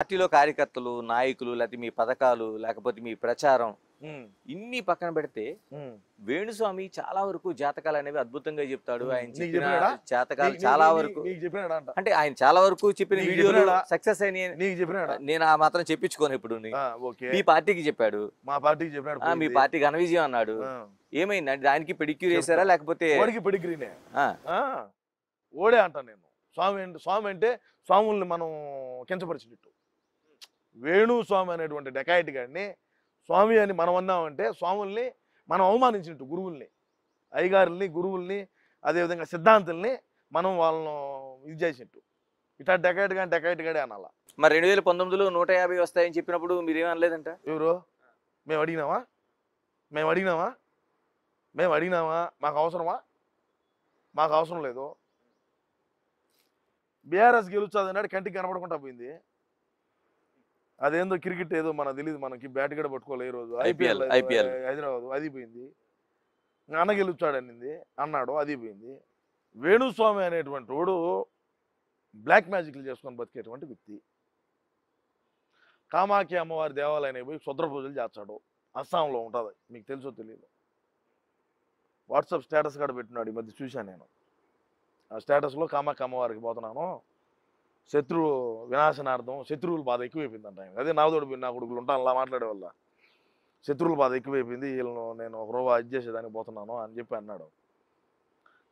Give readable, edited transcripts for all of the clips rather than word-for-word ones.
పార్టీలో కార్యకర్తలు, నాయకులు లేకపోతే మీ పథకాలు, లేకపోతే మీ ప్రచారం హ్మ్. ఇన్ని పక్కన పెడితే హ్మ్. వేణుస్వామి చాలా వరకు జాతకాలు అనేవి అద్భుతంగా చెప్తాడు. ఆయన నీకు చెప్పిన చెప్పినాడా? జాతకాలు నీ- చాలా నీ- నీ- వరకు నీకు చెప్పినాడా అంట? అంటే ఆయన చాలా వరకు చెప్పిన నీకు వీడియోలు చెప్పినాడా? సక్సెస్ అయినాయి. నీకు చెప్పినాడా? నేను ఆ మాత్రం చెప్పించుకోను ఇప్పుడు. ఓకే. మీ పార్టీకి చెప్పాడు, మా పార్టీకి చెప్పినాడు మీ పోయింది. పార్టీ ఘన విజయం అన్నాడు. ఆ. ఏమైందండి? దానికి పెడిక్యూర్ చెప్తా. చేశారా లేకపోతే ఓడికి పెడిగ్రీనే ఆ, ఓడే అంట. నేను స్వామి అంటే స్వాముల్ని మనం కించపరిచినట్టు. వేణు స్వామి అనేటువంటి డెకాయిట్ గాడిని స్వామి అని మనం అన్నామంటే స్వాముల్ని మనం అవమానించినట్టు. గురువుల్ని, అయ్యగారుల్ని, గురువుల్ని, అదేవిధంగా సిద్ధాంతుల్ని మనం వాళ్ళను ఇది చేసినట్టు. ఇట్లా డెకాయిట్ గాడే అనాలా. మరి 2019లో 150 వస్తాయని చెప్పినప్పుడు మీరేమనలేదంట? ఎవరు? మేము అడిగినామా? మాకు అవసరమా? మాకు అవసరం లేదు. బీఆర్ఎస్ గెలుస్తుంది అన్నాడు, కంటికి కనపడకుండా పోయింది. అదేందో క్రికెట్ ఏదో మనకు తెలియదు, మనకి బ్యాట్ కూడా పట్టుకోలే ఈ రోజు. IPL. హైదరాబాద్ అది పోయింది. అన్న గెలుచాడనింది అన్నాడు, అది పోయింది. వేణుస్వామి అనేటువంటి వాడు బ్లాక్ మ్యాజిక్లు చేసుకొని బతికేటువంటి వ్యక్తి. కామాఖ్య అమ్మవారి దేవాలయానికి పోయి శుద్ర పూజలు చేస్తాడు. అస్సాంలో ఉంటుంది, మీకు తెలుసో తెలియదు. వాట్సాప్ స్టేటస్ కూడా పెట్టినాడు, ఈ మధ్య చూశాను నేను. ఆ స్టేటస్లో కామాఖ్య అమ్మవారికి పోతున్నాను, శత్రు వినాశనార్థం, శత్రువుల బాధ ఎక్కువైపోయిందంట ఆయన. అదే నావదోడు నా కొడుకులు ఉంటాను అలా మాట్లాడే వల్ల శత్రువుల బాధ ఎక్కువైపోయింది, వీళ్ళను నేను ఒక రోజు అది చేసేదానికి పోతున్నాను అని చెప్పి అన్నాడు.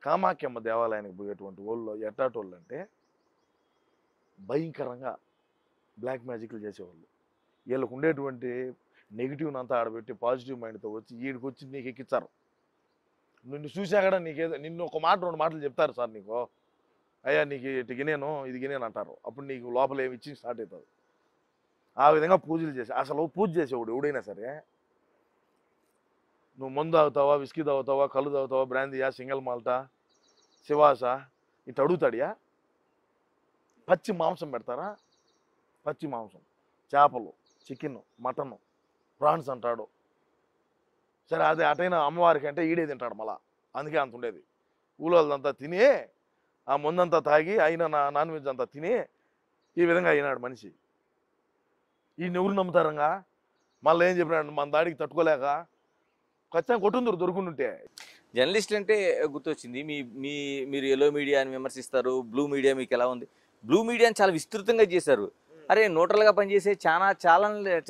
కామాఖ్యమ్మ దేవాలయానికి పోయేటువంటి వాళ్ళు ఎట్టాటోళ్ళు అంటే భయంకరంగా బ్లాక్ మ్యాజిక్లు చేసేవాళ్ళు. వీళ్ళకు ఉండేటువంటి నెగిటివ్ని అంతా ఆడబెట్టి పాజిటివ్ మైండ్తో వచ్చి వీడికి వచ్చి నీకు ఎక్కిస్తారు. నిన్ను చూసా కూడా నీకేదో నిన్ను ఒక మాట 2 మాటలు చెప్తారు, సార్ నీకు అయ్యా నీకు ఇటు గినేను ఇది గినేను అంటారు. అప్పుడు నీకు లోపల ఏమి ఇచ్చి స్టార్ట్ అవుతుంది. ఆ విధంగా పూజలు చేసి, అసలు పూజ చేసేవాడు ఎవడైనా సరే, నువ్వు మందు తాగుతావా, విస్కీ తాగుతావా, కళ్ళు తాగుతావా, బ్రాందీయా, సింగల్ మాల్టా, శివాసా, ఇటు అడుగుతాడియా. పచ్చి మాంసం పెడతారా, పచ్చి మాంసం, చేపలు, చికెన్, మటన్, ప్రాన్స్ అంటాడు. సరే అదే అటైనా అమ్మవారికి అంటే ఈడే తింటాడు మళ్ళా, అందుకే అంత ఉండేది. ఊళ్ళోదంతా తిని ఆ ముందంతా తాగి అయినా నాన్ వెజ్ అంతా తిని ఈ విధంగా అయినాడు మనిషి. ఈయన ఎవరు నమ్ముతారంగా? మళ్ళీ ఏం చెప్పినాడు, మన దాడికి తట్టుకోలేక ఖచ్చితంగా కొట్టుందరు దొరుకుంటుంటే. జర్నలిస్ట్ అంటే గుర్తొచ్చింది. మీ మీ మీరు ఎల్లో మీడియాని విమర్శిస్తారు, బ్లూ మీడియా మీకు ఎలా ఉంది? బ్లూ మీడియాని చాలా విస్తృతంగా చేశారు. అరే న్యూట్రల్గా పనిచేసే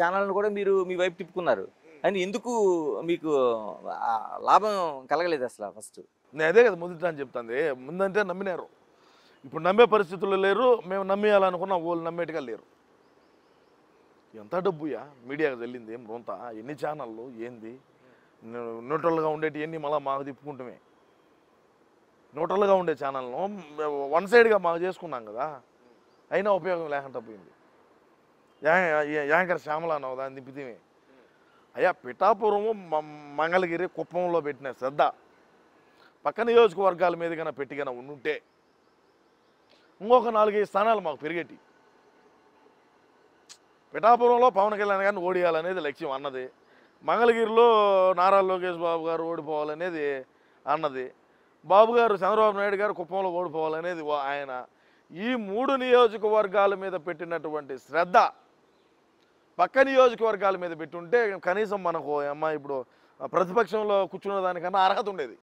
ఛానల్ని కూడా మీరు మీ వైపు తిప్పుకున్నారు. అని ఎందుకు మీకు లాభం కలగలేదు అసలు ఫస్ట్? నేను అదే కదా మొదట అని చెప్తాను. ముందంటే నమ్మినారు, ఇప్పుడు నమ్మే పరిస్థితుల్లో లేరు. మేము నమ్మేయాలనుకున్నా వాళ్ళు నమ్మేట్టుగా లేరు. ఎంత డబ్బుయా మీడియాకి వెళ్ళింది, ఏం రొంత, ఎన్ని ఛానళ్ళు, ఏంది? న్యూట్రల్గా ఉండేటి ఎన్ని మళ్ళీ మాకు తిప్పుకుంటామే. న్యూట్రల్గా ఉండే ఛానల్ను వన్ సైడ్గా మాకు చేసుకున్నాం కదా, అయినా ఉపయోగం లేకుండా పోయింది. యాంకర్ శ్యామల అన్నావు దాన్ని తిప్పితే. అయ్యా పిఠాపురము, మంగళగిరి, కుప్పంలో పెట్టిన శ్రద్ధ పక్క నియోజకవర్గాల మీద కన్నా పెట్టిగా ఉండుంటే ఇంకొక 4-5 స్థానాలు మాకు పెరిగేటి. పిఠాపురంలో పవన్ కళ్యాణ్ గారిని ఓడియాలనేది లక్ష్యం అన్నది, మంగళగిరిలో నారా లోకేష్ బాబు గారు ఓడిపోవాలనేది అన్నది, బాబు గారు చంద్రబాబు నాయుడు గారు కుప్పంలో ఓడిపోవాలనేది ఆయన. ఈ 3 నియోజకవర్గాల మీద పెట్టినటువంటి శ్రద్ధ పక్క నియోజకవర్గాల మీద పెట్టుంటే కనీసం మనకు అమ్మ ఇప్పుడు ప్రతిపక్షంలో కూర్చున్న దానికన్నా అర్హత ఉండేది.